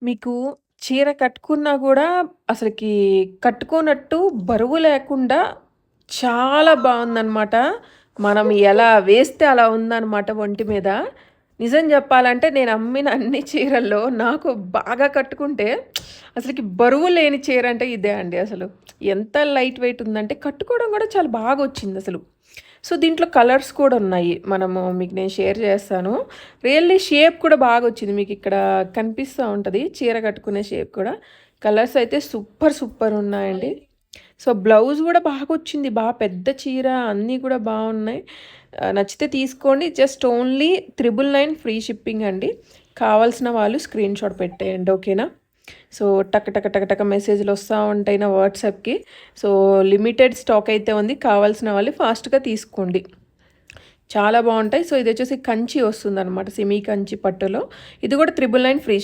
మీకు చీర కట్టుకున్నా గూడా అసలకి కట్టుకోనట్టు బరువు లేకుండా చాలా బావుందనమాట. మనం ఎలా వేస్తే అలా ఉందనమాట ఒంటి మీద. నిజం జెప్పాలంటే నేను అమ్మిన అన్ని చీరల్లో నాకు బాగా కట్టుకుంటే అసలకి బరువు లేని చీర అంటే ఇదే అండి అసలు. ఎంత లైట్ వెయిట్ ఉందంటే కట్టుకోవడం గూడా చాలా బాగొచ్చిందసలు. సో, దీంట్లో కలర్స్ కూడా ఉన్నాయి. మీకు నేను షేర్ చేస్తాను. రియల్లీ షేప్ కూడా బాగొచ్చింది. మీకిక్కడ కనిపిస్తా ఉంటది. చీర కట్టుకునే షేప్ కూడా. కలర్స్ అయితే సూపర్ సూపర్ ఉన్నాయండి. సో, బ్లౌజ్ గూడా బాగొచ్చింది. పెద్ద చీర అన్నీ కూడా బావున్నాయి. నచ్చితే తీసుకోండి. జస్ట్ ఓన్లీ 999 ఫ్రీ షిప్పింగ్ అండి. కావాల్సిన వాళ్ళు స్క్రీన్‌షాట్ పెట్టేయండి. ఓకేనా? సో, టక టక టక టక మెసేజ్‌లొస్తా ఉంటాయి నా వాట్సాప్‌కి. సో, లిమిటెడ్ స్టాక్ అయితే ఉంది. కావాల్సిన వాళ్ళు ఫాస్ట్‌గా తీసుకోండి. చాలా బావుంటాయి. సో, ఇదొచ్చేసి కంచి వస్తుందనమాట. సెమీ కంచి పట్టులో. ఇది కూడా 999 ఫ్రీ షిప్